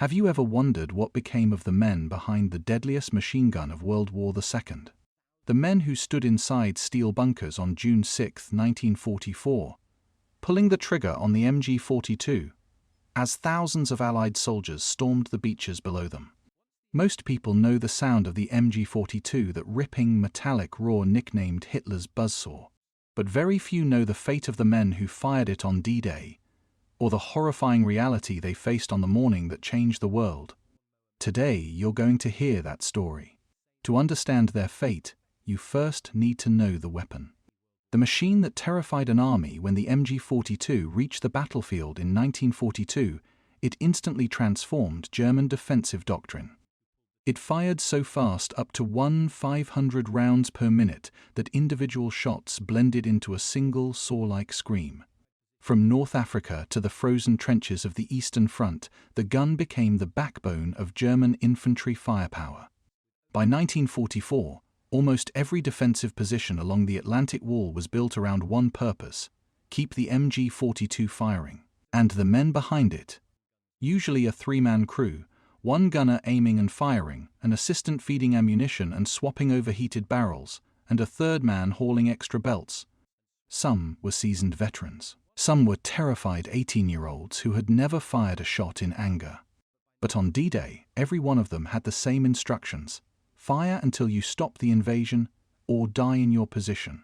Have you ever wondered what became of the men behind the deadliest machine gun of World War II? The men who stood inside steel bunkers on June 6, 1944, pulling the trigger on the MG42, as thousands of Allied soldiers stormed the beaches below them. Most people know the sound of the MG42, that ripping, metallic roar nicknamed Hitler's Buzzsaw, but very few know the fate of the men who fired it on D-Day, or the horrifying reality they faced on the morning that changed the world. Today, you're going to hear that story. To understand their fate, you first need to know the weapon. The machine that terrified an army when the MG42 reached the battlefield in 1942, it instantly transformed German defensive doctrine. It fired so fast, up to 500 rounds per minute, that individual shots blended into a single saw-like scream. From North Africa to the frozen trenches of the Eastern Front, the gun became the backbone of German infantry firepower. By 1944, almost every defensive position along the Atlantic Wall was built around one purpose: keep the MG42 firing. And the men behind it, usually a three-man crew, one gunner aiming and firing, an assistant feeding ammunition and swapping overheated barrels, and a third man hauling extra belts. Some were seasoned veterans. Some were terrified 18-year-olds who had never fired a shot in anger. But on D-Day, every one of them had the same instructions: fire until you stop the invasion, or die in your position.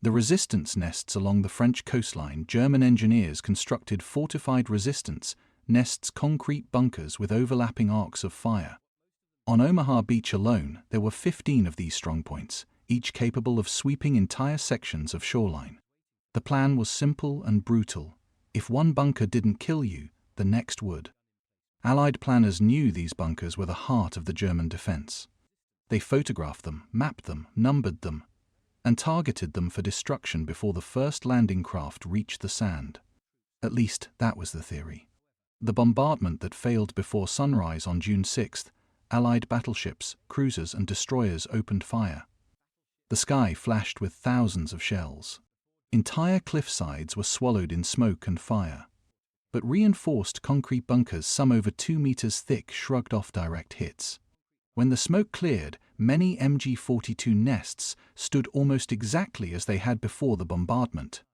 The resistance nests along the French coastline, German engineers constructed fortified resistance nests, concrete bunkers with overlapping arcs of fire. On Omaha Beach alone, there were 15 of these strongpoints, each capable of sweeping entire sections of shoreline. The plan was simple and brutal. If one bunker didn't kill you, the next would. Allied planners knew these bunkers were the heart of the German defense. They photographed them, mapped them, numbered them, and targeted them for destruction before the first landing craft reached the sand. At least, that was the theory. The bombardment that failed before sunrise on June 6th, Allied battleships, cruisers and destroyers opened fire. The sky flashed with thousands of shells. Entire cliffsides were swallowed in smoke and fire. But reinforced concrete bunkers, some over 2 meters thick, shrugged off direct hits. When the smoke cleared, many MG42 nests stood almost exactly as they had before the bombardment.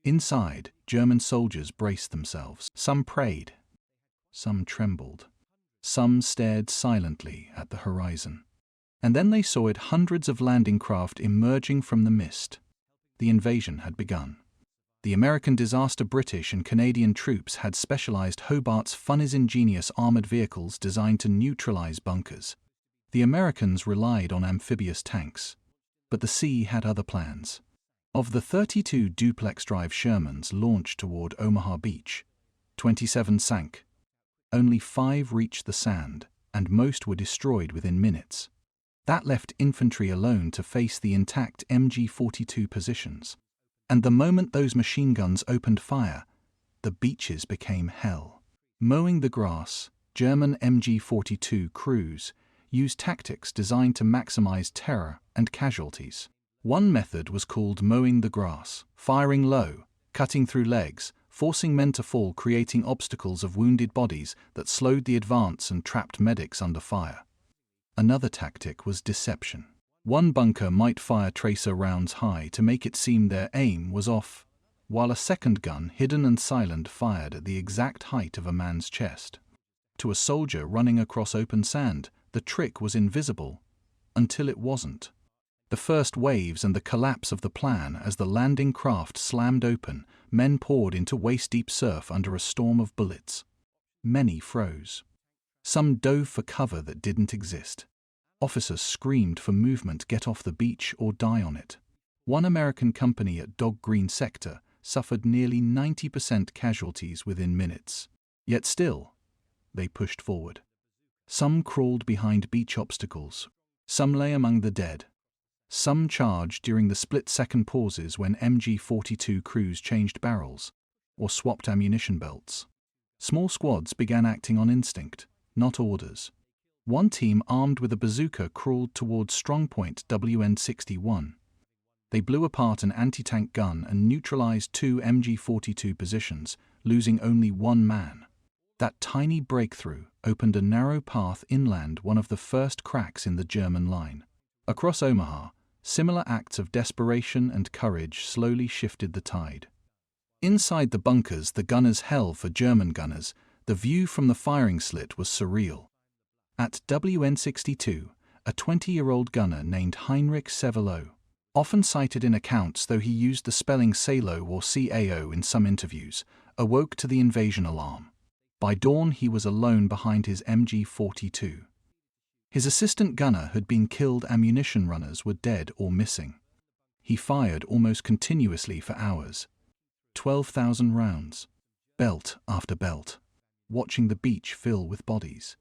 Inside, German soldiers braced themselves. Some prayed. Some trembled. Some stared silently at the horizon. And then they saw it, hundreds of landing craft emerging from the mist. The invasion had begun. The American disaster British and Canadian troops had specialized Hobart's Funny's ingenious armored vehicles designed to neutralize bunkers. The Americans relied on amphibious tanks. But the sea had other plans. Of the 32 duplex-drive Shermans launched toward Omaha Beach, 27 sank. Only 5 reached the sand, and most were destroyed within minutes. That left infantry alone to face the intact MG42 positions. And the moment those machine guns opened fire, the beaches became hell. Mowing the grass, German MG42 crews used tactics designed to maximize terror and casualties. One method was called mowing the grass, firing low, cutting through legs, forcing men to fall, creating obstacles of wounded bodies that slowed the advance and trapped medics under fire. Another tactic was deception. One bunker might fire tracer rounds high to make it seem their aim was off, while a second gun, hidden and silent, fired at the exact height of a man's chest. To a soldier running across open sand, the trick was invisible, until it wasn't. The first waves and the collapse of the plan as the landing craft slammed open, men poured into waist-deep surf under a storm of bullets. Many froze. Some dove for cover that didn't exist. Officers screamed for movement: get off the beach or die on it. One American company at Dog Green sector suffered nearly 90% casualties within minutes. Yet still, they pushed forward. Some crawled behind beach obstacles. Some lay among the dead. Some charged during the split-second pauses when MG42 crews changed barrels or swapped ammunition belts. Small squads began acting on instinct, not orders. One team armed with a bazooka crawled towards strongpoint WN61. They blew apart an anti-tank gun and neutralized 2 MG42 positions, losing only 1 man. That tiny breakthrough opened a narrow path inland, one of the first cracks in the German line. Across Omaha, similar acts of desperation and courage slowly shifted the tide. Inside the bunkers, the gunners' hell for German gunners, the view from the firing slit was surreal. At WN62, a 20-year-old gunner named Heinrich Sevelow, often cited in accounts though he used the spelling Salo or CAO in some interviews, awoke to the invasion alarm. By dawn he was alone behind his MG42. His assistant gunner had been killed, ammunition runners were dead or missing. He fired almost continuously for hours. 12,000 rounds, belt after belt, watching the beach fill with bodies,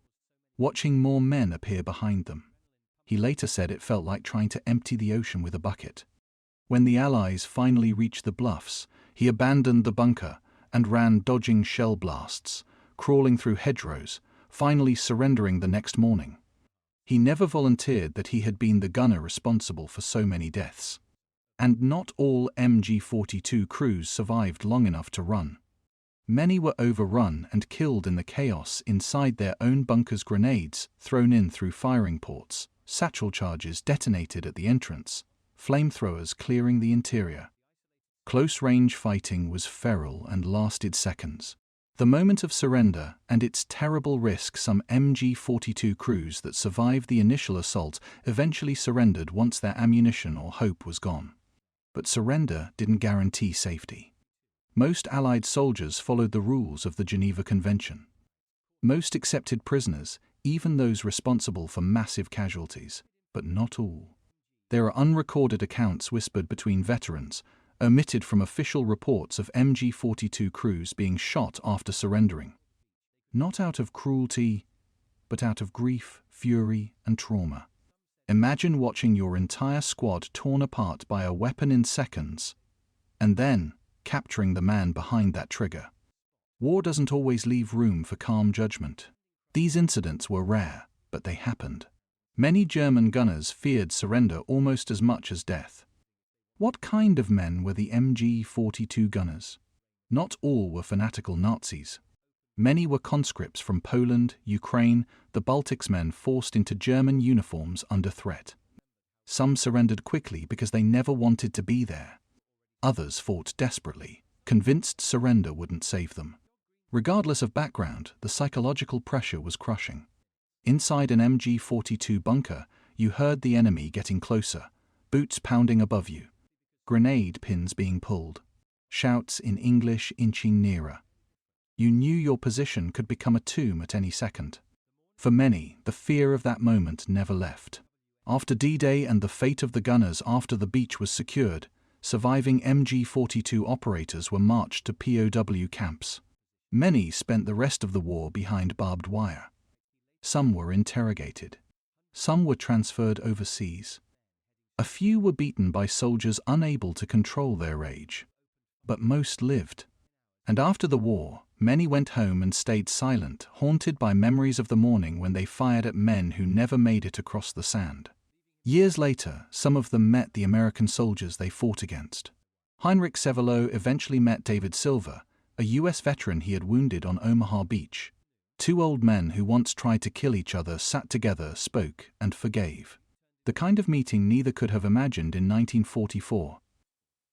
watching more men appear behind them. He later said it felt like trying to empty the ocean with a bucket. When the Allies finally reached the bluffs, he abandoned the bunker and ran, dodging shell blasts, crawling through hedgerows, finally surrendering the next morning. He never volunteered that he had been the gunner responsible for so many deaths. And not all MG42 crews survived long enough to run. Many were overrun and killed in the chaos inside their own bunkers, grenades thrown in through firing ports, satchel charges detonated at the entrance, flamethrowers clearing the interior. Close-range fighting was feral and lasted seconds. The moment of surrender and its terrible risk. Some MG42 crews that survived the initial assault eventually surrendered once their ammunition or hope was gone. But surrender didn't guarantee safety. Most Allied soldiers followed the rules of the Geneva Convention. Most accepted prisoners, even those responsible for massive casualties, but not all. There are unrecorded accounts whispered between veterans, omitted from official reports, of MG42 crews being shot after surrendering. Not out of cruelty, but out of grief, fury, and trauma. Imagine watching your entire squad torn apart by a weapon in seconds, and then capturing the man behind that trigger. War doesn't always leave room for calm judgment. These incidents were rare, but they happened. Many German gunners feared surrender almost as much as death. What kind of men were the MG42 gunners? Not all were fanatical Nazis. Many were conscripts from Poland, Ukraine, the Baltics, men forced into German uniforms under threat. Some surrendered quickly because they never wanted to be there. Others fought desperately, convinced surrender wouldn't save them. Regardless of background, the psychological pressure was crushing. Inside an MG42 bunker, you heard the enemy getting closer, boots pounding above you, grenade pins being pulled, shouts in English inching nearer. You knew your position could become a tomb at any second. For many, the fear of that moment never left. After D-Day and the fate of the gunners after the beach was secured, surviving MG42 operators were marched to POW camps. Many spent the rest of the war behind barbed wire. Some were interrogated. Some were transferred overseas. A few were beaten by soldiers unable to control their rage. But most lived. And after the war, many went home and stayed silent, haunted by memories of the morning when they fired at men who never made it across the sand. Years later, some of them met the American soldiers they fought against. Heinrich Sevelow eventually met David Silver, a U.S. veteran he had wounded on Omaha Beach. Two old men who once tried to kill each other sat together, spoke, and forgave. The kind of meeting neither could have imagined in 1944.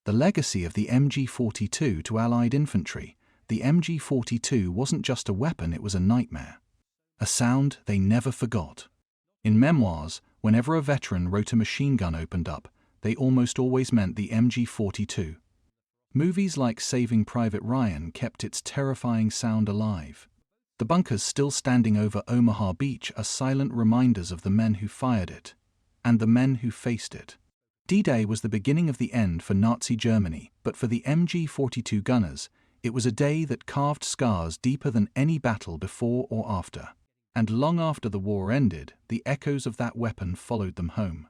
The legacy of the MG42 to Allied infantry, the MG42 wasn't just a weapon, it was a nightmare. A sound they never forgot. In memoirs, whenever a veteran wrote a machine gun opened up, they almost always meant the MG42. Movies like Saving Private Ryan kept its terrifying sound alive. The bunkers still standing over Omaha Beach are silent reminders of the men who fired it, and the men who faced it. D-Day was the beginning of the end for Nazi Germany, but for the MG42 gunners, it was a day that carved scars deeper than any battle before or after. And long after the war ended, the echoes of that weapon followed them home.